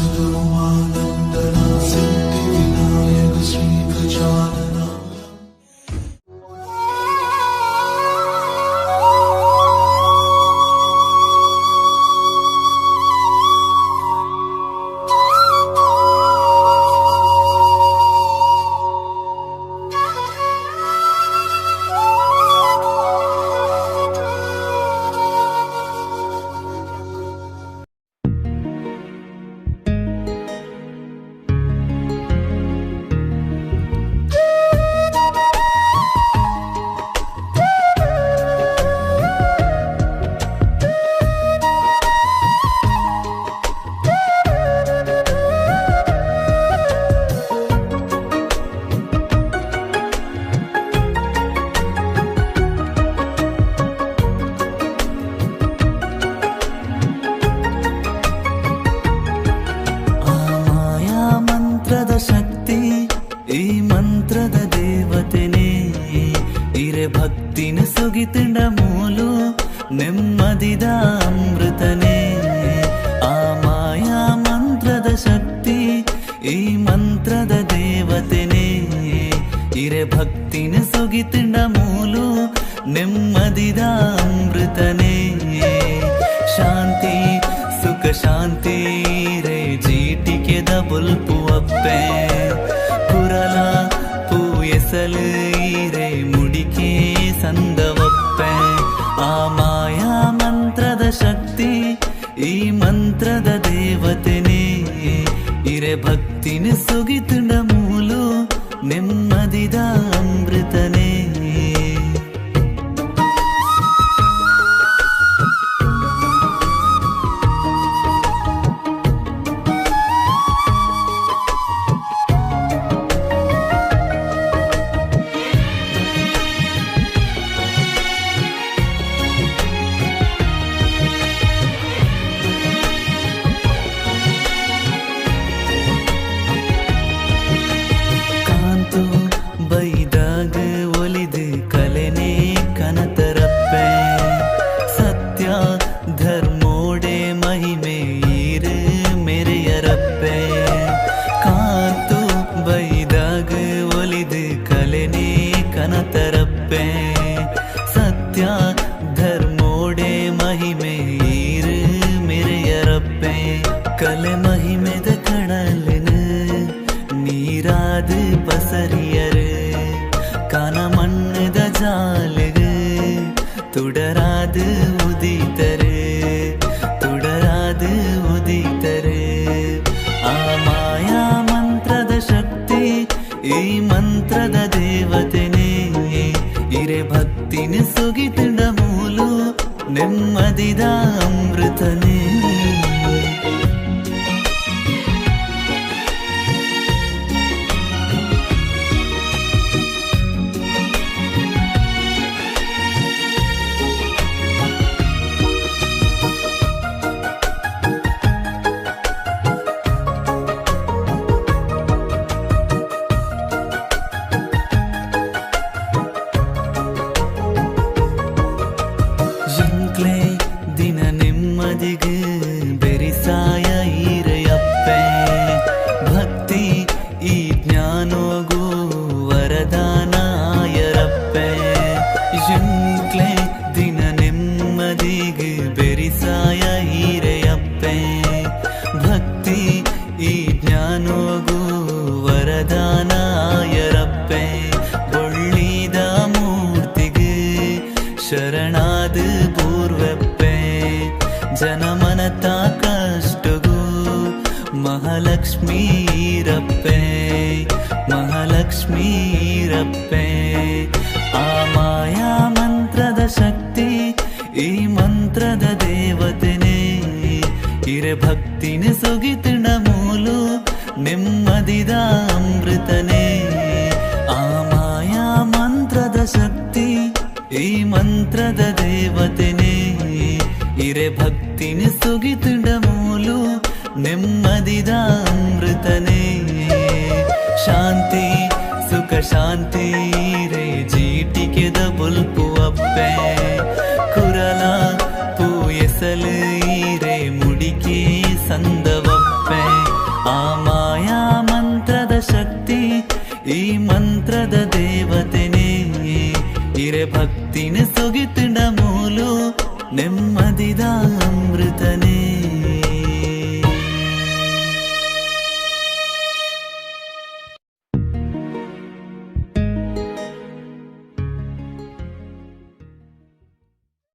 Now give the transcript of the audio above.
सुगमानन्दना सिद्धिविनायक श्रीगजानन। ಶಕ್ತಿ ಈ ಮಂತ್ರದ ದೇವತೆನೇ ಇರೆ ಭಕ್ತಿನ ಸುಗಿತಿಂಡ ಮೂಲು ನೆಮ್ಮದಿದ ಅಮೃತನೇ ಆ ಮಾಯಾ ಮಂತ್ರದ ಶಕ್ತಿ ಈ ಮಂತ್ರದ ದೇವತೆನೇ ಇರೆ ಭಕ್ತಿನ ಸುಗಿತಿಂಡ ಮೂಲು ನೆಮ್ಮದಿದ ಅಮೃತನೇ ಶಾಂತಿ ಸುಖ ಶಾಂತಿ ರೇ ಜೀಟಿಕೆ ದ ಬುಲ್ಪು ಅಪ್ಪೆ ಕುರಲ ಪೂಯಸಲು ರೇ ಮುಡಿಕೆ ಸಂದವಪ್ಪೆ ಆ ಮಾಯಾ ಮಂತ್ರದ ಶಕ್ತಿ ಈ ಮಂತ್ರದ ದೇವತೆನೇ ಇರೆ ಭಕ್ತಿನ ಸುಗಿತುಂಡ ಮೂಲು ನೆಮ್ಮದಿದ ಅಮೃತನೇ ಬೈದಾಗ ಒಲಿದು ಕಲೆನೇ ಕನತರಪ್ಪೆ ಸತ್ಯ ಧರ್ಮೋಡೆ ಮಹಿಮೆ ಈರು ಮೆರೆಯರಪ್ಪೆ ಕಾಂತು ಬೈದಾಗ ಒಲಿದು ಕಲೆನೇ ಕನತರಪ್ಪೆ ಸತ್ಯ ಧರ್ಮೋಡೆ ಮಹಿಮೆ ಈರು ಮೆರೆಯರಪ್ಪೆ ಕಲೆ ಮಹಿಮೆದ ಕಡಲಿನ ನೀರಾದು பசரியரு கன மண்ணுத ஜாலுகு துடராது உதித்தரு துடராது உதித்தரு ಆ ಮಾಯಾ ಮಂತ್ರದ ಶಕ್ತಿ ಈ ಮಂತ್ರದ ದೇವತೆನೇ ಇರೆ ಭಕ್ತಿನ ಸುಗಿತುಂಡ ಮೂಲು ನೆಮ್ಮದಿದ ಅಮೃತನೇ ದಿನ ನೆಮ್ಮದಿಗೆ ಬೆರಿಸಾಯ ಈರೆಯಪ್ಪೆ ಭಕ್ತಿ ಈ ಜ್ಞಾನೋಗು ವರದಾನಾಯರಪ್ಪೆ ಜಿಂಕ್ಲೆ ದಿನ ನೆಮ್ಮದಿಗೆ ಬೆರಿಸಾಯ ಈರೆಯಪ್ಪೆ ಭಕ್ತಿ ಈ ಜ್ಞಾನೋಗು ವರದಾನಾಯರಪ್ಪೆ ಒಳ್ಳಿದ ಮೂರ್ತಿಗೆ ಶರಣಾದ ಪೂರ್ವಪ್ಪೆ ಜನಮನತ ಕಷ್ಟಗೂ ಮಹಾಲಕ್ಷ್ಮೀರಪ್ಪೆ ಮಹಾಲಕ್ಷ್ಮೀರಪ್ಪೆ ಆ ಮಾಯಾ ಮಂತ್ರದ ಶಕ್ತಿ ಈ ಮಂತ್ರದ ದೇವತೆನೇ ಇರೆ ಭಕ್ತಿನ ಸುಗಿತುಂಡ ಮೂಲು ನೆಮ್ಮದಿದ ಅಮೃತನೇ ಆ ಮಾಯಾ ಮಂತ್ರದ ಶಕ್ತಿ ಈ ಮಂತ್ರದ ದೇವತೆನೇ ಇರೆ ಭಕ್ತಿನ ಸುಗಿತುಂಡ ಮೂಲು ನೆಮ್ಮದಿದ ಅಮೃತನೇ ಶಾಂತಿ ಸುಖ ಶಾಂತಿ ರೇ ಜೀಟಿಕೆದ ಬುಲ್ಪು ಅಪ್ಪೆ ಕುರಲ ಪೂಯಸಲು ರೇ ಮುಡಿಕೆ ಸಂದವಪ್ಪೆ ಈ ಮಂತ್ರದ ದೇವತೆನೇ ಇರೆ ಭಕ್ತಿನ ಸೊಗಿತಿಂಡ ಮೂಲು ನೆಮ್ಮದಿದ ಅಮೃತನೇ